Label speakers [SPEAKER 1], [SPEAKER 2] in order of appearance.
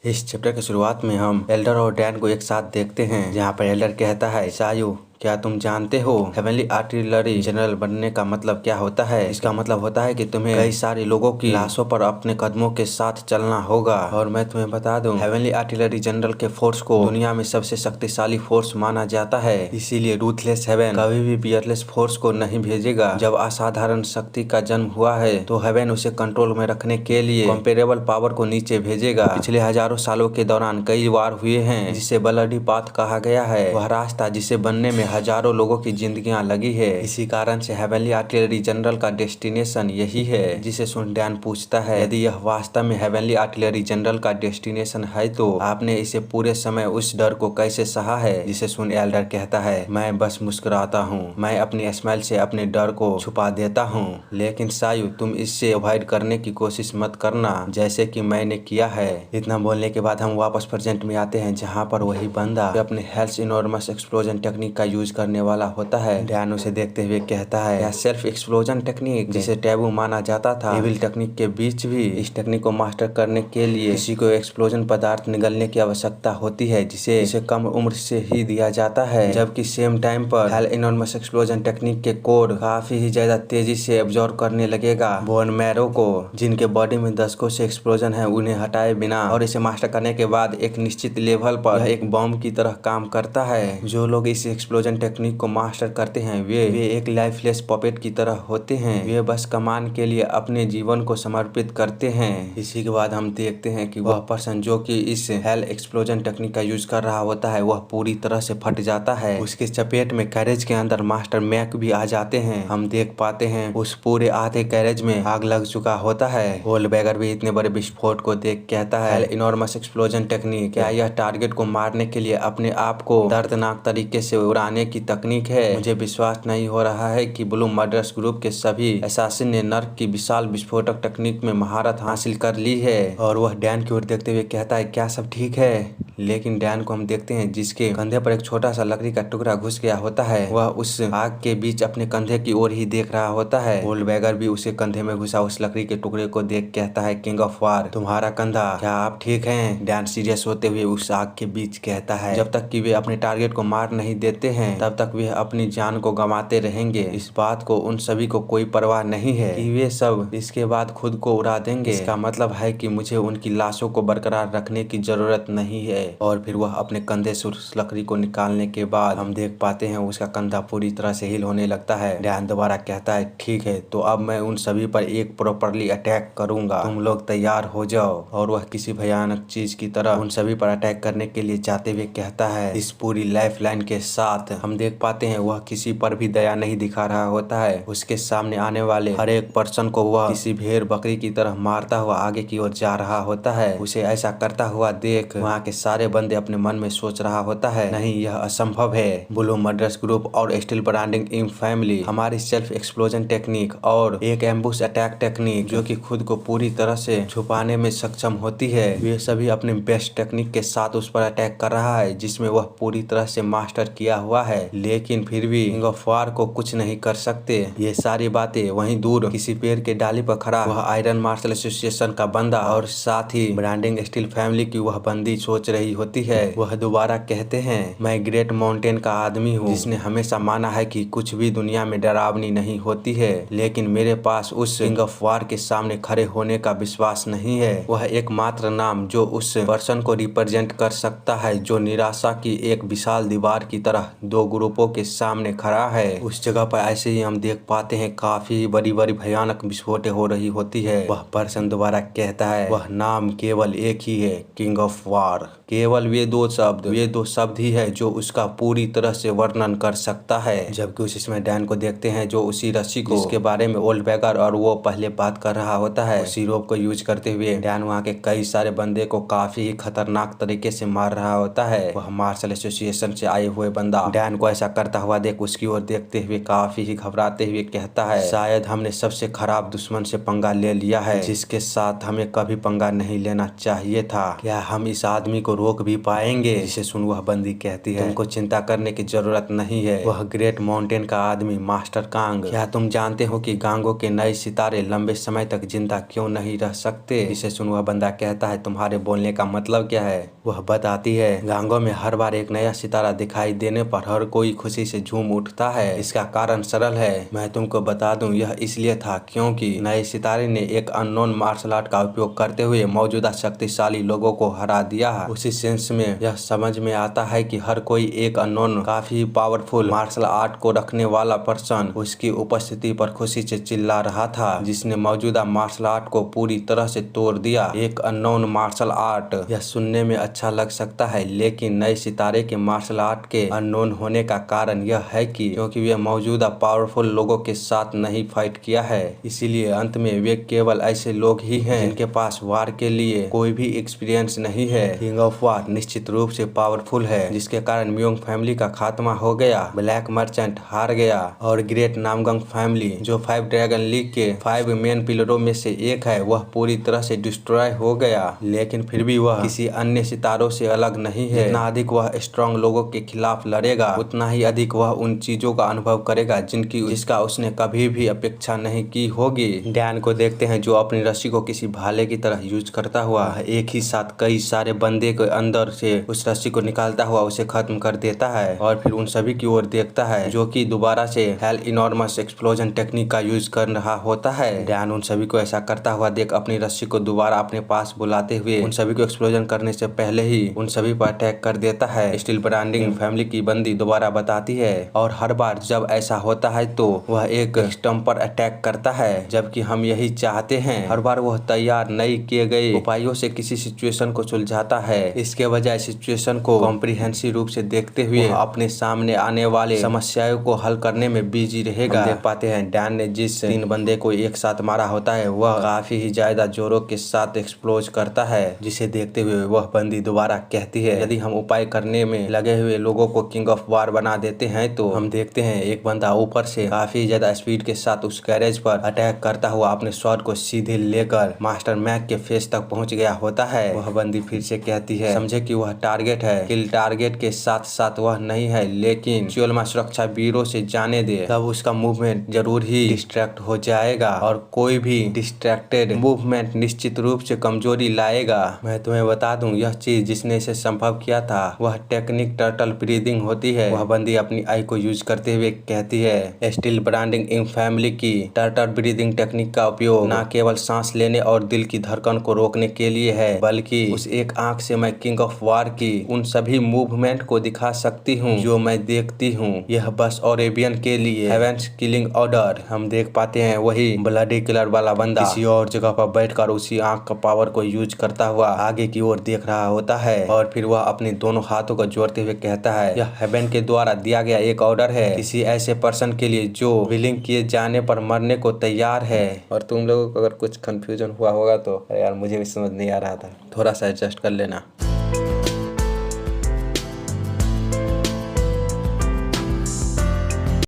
[SPEAKER 1] इस चैप्टर की शुरुआत में हम एल्डर और डैन को एक साथ देखते हैं, जहाँ पर एल्डर कहता है, सायु क्या तुम जानते हो हेवनली आर्टिलरी जनरल बनने का मतलब क्या होता है? इसका मतलब होता है कि तुम्हें कई सारे लोगों की लाशों पर अपने कदमों के साथ चलना होगा। और मैं तुम्हें बता दूं, हेवनली आर्टिलरी जनरल के फोर्स को दुनिया में सबसे शक्तिशाली फोर्स माना जाता है। इसीलिए रूथलेस हेवन कभी भी फियरलेस फोर्स को नहीं भेजेगा। जब असाधारण शक्ति का जन्म हुआ है तो हेवन उसे कंट्रोल में रखने के लिए कंपेरेबल पावर को नीचे भेजेगा। पिछले हजारों सालों के दौरान कई वार हुए हैं, जिसे ब्लडी पाथ कहा गया है। वह रास्ता जिसे बनने में हजारों लोगों की जिंदगियां लगी है। इसी कारण से हेवनली आर्टिलरी जनरल का डेस्टिनेशन यही है। जिसे सुन डैन पूछता है, यदि यह वास्तव में हेवनली आर्टिलरी जनरल का डेस्टिनेशन है तो आपने इसे पूरे समय उस डर को कैसे सहा है? जिसे सुन एल्डर कहता है, मैं बस मुस्कुराता हूँ। मैं अपनी स्माइल से अपने डर को छुपा देता हूँ। लेकिन सायु, तुम इससे अवॉइड करने की कोशिश मत करना, जैसे कि मैंने किया है। इतना बोलने के बाद हम वापस प्रेजेंट में आते हैं, जहाँ पर वही बंदा अपने हेल्थ इनॉर्मस एक्सप्लोजन टेक्निक का यूज करने वाला होता है। डैन उसे देखते हुए कहता है, यह सेल्फ एक्सप्लोजन टेक्निक जिसे टैबू माना जाता था, एविल टेक्निक के बीच भी इस टेक्निक को मास्टर करने के लिए किसी को एक्सप्लोजन पदार्थ निगलने की आवश्यकता होती है, जिसे कम उम्र से ही दिया जाता है। जबकि सेम टाइम पर हेल इनॉर्मस एक्सप्लोजन टेक्निक के कोड काफी ही ज्यादा तेजी से एब्जॉर्ब करने लगेगा। बोन मैरो को, जिनके बॉडी में दशकों से एक्सप्लोजन है, उन्हें हटाए बिना और इसे मास्टर करने के बाद एक निश्चित लेवल पर यह एक बॉम्ब की तरह काम करता है। जो लोग इस एक्सप्लोजन टेक्निक को मास्टर करते हैं वे एक लाइफलेस पपेट की तरह होते हैं। वे बस कमांड के लिए अपने जीवन को समर्पित करते हैं। इसी के बाद हम देखते हैं कि वह पर्सन जो कि इस हेल एक्सप्लोजन टेक्निक का यूज कर रहा होता है, वह पूरी तरह से फट जाता है। उसके चपेट में कैरेज के अंदर मास्टर मैक भी आ जाते हैं। हम देख पाते हैं उस पूरे आधे कैरेज में आग लग चुका होता है। होलबैगर भी इतने बड़े विस्फोट को देख कहता है, इनॉर्मस एक्सप्लोजन टेक्निक क्या यह टारगेट को मारने के लिए अपने आप को दर्दनाक तरीके से उड़ाने की तकनीक है? मुझे विश्वास नहीं हो रहा है कि ब्लू मर्डर्स ग्रुप के सभी असैसिन ने नर्क की विशाल विस्फोटक तकनीक में महारत हासिल कर ली है। और वह डैन की ओर देखते हुए कहता है, क्या सब ठीक है? लेकिन डैन को हम देखते हैं जिसके कंधे पर एक छोटा सा लकड़ी का टुकड़ा घुस गया होता है। वह उस आग के बीच अपने कंधे की ओर ही देख रहा होता है। होलबैगर भी उसे कंधे में घुसा उस लकड़ी के टुकड़े को देख कहता है, किंग ऑफ वार, तुम्हारा कंधा, क्या आप ठीक हैं? डैन सीरियस होते हुए उस आग के बीच कहता है, जब तक कि वे अपने टारगेट को मार नहीं देते हैं तब तक वे अपनी जान को गंवाते रहेंगे। इस बात को उन सभी को कोई परवाह नहीं है कि वे सब इसके बाद खुद को उड़ा देंगे। इसका मतलब है कि मुझे उनकी लाशों को बरकरार रखने की जरूरत नहीं है। और फिर वह अपने कंधे से उस लकड़ी को निकालने के बाद हम देख पाते हैं उसका कंधा पूरी तरह से हिल होने लगता है। डैन दोबारा कहता है, ठीक है, तो अब मैं उन सभी पर एक प्रॉपरली अटैक करूंगा, तुम लोग तैयार हो जाओ। और वह किसी भयानक चीज की तरह उन सभी पर अटैक करने के लिए जाते हुए कहता है। इस पूरी लाइफ लाइन के साथ हम देख पाते हैं वह किसी पर भी दया नहीं दिखा रहा होता है। उसके सामने आने वाले हर एक पर्सन को वह किसी भेड़ बकरी की तरह मारता हुआ आगे की ओर जा रहा होता है। उसे ऐसा करता हुआ देख वहाँ के सारे बंदे अपने मन में सोच रहा होता है, नहीं, यह असंभव है। ब्लू मर्डर्स ग्रुप और स्टील ब्रांडिंग इन फैमिली हमारी सेल्फ एक्सप्लोजन टेक्निक और एक एम्बुश अटैक टेक्निक जो कि खुद को पूरी तरह से छुपाने में सक्षम होती है, वे सभी अपने बेस्ट टेक्निक के साथ उस पर अटैक कर रहा है, जिसमें वह पूरी तरह से मास्टर किया हुआ है। लेकिन फिर भी किंग ऑफ वार को कुछ नहीं कर सकते। ये सारी बातें वहीं दूर किसी पेड़ के डाली पर खड़ा वह आयरन मार्शल एसोसिएशन का बंदा और साथ ही ब्रांडिंग स्टील फैमिली की वह बंदी सोच रही होती है। वह दोबारा कहते हैं, मैं ग्रेट माउंटेन का आदमी हूँ जिसने हमेशा माना है कि कुछ भी दुनिया में डरावनी नहीं होती है, लेकिन मेरे पास उस किंग ऑफ वार के सामने खड़े होने का विश्वास नहीं है। वह एकमात्र नाम जो उस पर्सन को रिप्रेजेंट कर सकता है जो निराशा की एक विशाल दीवार की तरह दो ग्रुपों के सामने खड़ा है। उस जगह पर ऐसे ही हम देख पाते हैं काफी बड़ी बड़ी भयानक विस्फोटें हो रही होती है। वह पर्सन दोबारा कहता है, वह नाम केवल एक ही है, किंग ऑफ वार। केवल वे दो शब्द ही है जो उसका पूरी तरह से वर्णन कर सकता है। जबकि उसमें डैन को देखते हैं जो उसी रस्सी को जिसके बारे में होलबैगर और वो पहले बात कर रहा होता है, उसी रोप को यूज करते हुए डैन वहाँ के कई सारे बंदे को काफी ही खतरनाक तरीके से मार रहा होता है। वह मार्शल एसोसिएशन से आए हुए बंदा डैन को ऐसा करता हुआ देख उसकी ओर देखते हुए काफी ही घबराते हुए कहता है, शायद हमने सबसे खराब दुश्मन से पंगा ले लिया है जिसके साथ हमें कभी पंगा नहीं लेना चाहिए था। क्या हम इस आदमी को रोक भी पाएंगे। जिसे सुन वह बंदी कहती है, तुमको चिंता करने की जरूरत नहीं है। वह ग्रेट माउंटेन का आदमी मास्टर कांग, क्या तुम जानते हो कि गांगो के नए सितारे लंबे समय तक जिंदा क्यों नहीं रह सकते? जिसे सुन वह बंदा कहता है, तुम्हारे बोलने का मतलब क्या है? वह बताती है, गांगो में हर बार एक नया सितारा दिखाई देने पर हर कोई खुशी से झूम उठता है। इसका कारण सरल है, मैं तुमको बता दूं, यह इसलिए था क्योंकि नए सितारे ने एक अननोन मार्शल आर्ट का उपयोग करते हुए मौजूदा शक्तिशाली लोगों को हरा दिया। उसी सेंस में यह समझ में आता है कि हर कोई एक अननोन काफी पावरफुल मार्शल आर्ट को रखने वाला पर्सन उसकी उपस्थिति पर खुशी से चिल्ला रहा था, जिसने मौजूदा मार्शल आर्ट को पूरी तरह से तोड़ दिया। एक अननोन मार्शल आर्ट, यह सुनने में अच्छा लग सकता है, लेकिन नए सितारे के मार्शल आर्ट के अननोन होने का कारण यह है कि क्योंकि वे मौजूदा पावरफुल लोगों के साथ नहीं फाइट किया है, इसीलिए अंत में वे केवल ऐसे लोग ही हैं जिनके पास वार के लिए कोई भी एक्सपीरियंस नहीं है। किंग ऑफ वार निश्चित रूप से पावरफुल है, जिसके कारण म्योंग फैमिली का खात्मा हो गया, ब्लैक मर्चेंट हार गया और ग्रेट नामगंग फैमिली, जो 5 ड्रैगन लीग के 5 मेन पिलरों में से एक है, वह पूरी तरह से डिस्ट्रॉय हो गया। लेकिन फिर भी वह किसी अन्य सितारों से अलग नहीं है। जितना अधिक वह स्ट्रॉन्ग लोगों के खिलाफ लड़ेगा, उतना ही अधिक वह उन चीजों का अनुभव करेगा जिसका उसने कभी भी अपेक्षा नहीं की होगी। डैन को देखते हैं जो अपनी रस्सी को किसी भाले की तरह यूज करता हुआ एक ही साथ कई सारे बंदे के अंदर से उस रस्सी को निकालता हुआ उसे खत्म कर देता है, और फिर उन सभी की ओर देखता है जो कि दोबारा से हेल इनॉर्मस एक्सप्लोजन टेक्निक का यूज कर रहा होता है। डैन उन सभी को ऐसा करता हुआ देख अपनी रस्सी को दोबारा अपने पास बुलाते हुए उन सभी को एक्सप्लोजन करने से पहले ही उन सभी पर अटैक कर देता है। स्टील ब्रांडिंग फैमिली की बंदी दोबारा बताती है, और हर बार जब ऐसा होता है तो वह एक स्टंप पर अटैक करता है, जबकि हम यही चाहते हैं। हर बार वह तैयार नहीं किए गए उपायों से किसी सिचुएशन को सुलझाता है, इसके बजाय सिचुएशन को कॉम्प्रिहेंसिव रूप से देखते हुए अपने सामने आने वाले समस्याओं को हल करने में बिजी रहेगा। देख पाते हैं डैन ने जिस 3 बंदे को एक साथ मारा होता है वह काफी ही ज्यादा जोरों के साथ एक्सप्लोज करता है, जिसे देखते हुए वह बंदी दोबारा कहती है, यदि हम उपाय करने में लगे हुए लोगों को किंग ऑफ वार बना देते हैं तो हम देखते हैं एक बंदा ऊपर से काफी ज्यादा स्पीड के साथ उस गैरेज पर अटैक करता हुआ अपने स्वॉर्ड को सीधे लेकर मास्टर मैक के फेस तक पहुंच गया होता है। वह बंदी फिर से कहती है, समझे कि वह टारगेट है, किल टारगेट के साथ साथ वह नहीं है, लेकिन चियोलमा सुरक्षा ब्यूरो से जाने दे, तब उसका मूवमेंट जरूर ही डिस्ट्रैक्ट हो जाएगा, और कोई भी डिस्ट्रैक्टेड मूवमेंट निश्चित रूप से कमजोरी लाएगा। मैं तुम्हें बता दूं, यह चीज जिसने इसे संभव किया था वह टेक्निक टर्टल ब्रीदिंग होती है। वह बंदी अपनी आई को यूज करते हुए कहती है, स्टील ब्रांडिंग इन फैमिली की टर्टल ब्रीदिंग टेक्निक का उपयोग न केवल सांस लेने और दिल की धड़कन को रोकने के लिए है, बल्कि उस एक आंख से मैं किंग ऑफ वार की उन सभी मूवमेंट को दिखा सकती हूँ जो मैं देखती हूँ। यह बस ओरेबियन के लिए हेवेंस किलिंग ऑर्डर। हम देख पाते हैं वही ब्लडी किलर वाला बंदा किसी और जगह पर बैठकर उसी आंख का पावर को यूज करता हुआ आगे की ओर देख रहा होता है, और फिर वह अपने दोनों हाथों को जोड़ते हुए कहता है, यह हेवन के द्वारा दिया गया एक ऑर्डर है किसी ऐसे पर्सन के लिए जो विलिंग किए जाने पर मरने को तैयार है। और तुम लोगों को अगर कुछ कंफ्यूजन हुआ होगा तो यार मुझे भी समझ नहीं आ रहा था, थोड़ा सा एडजस्ट कर लेना।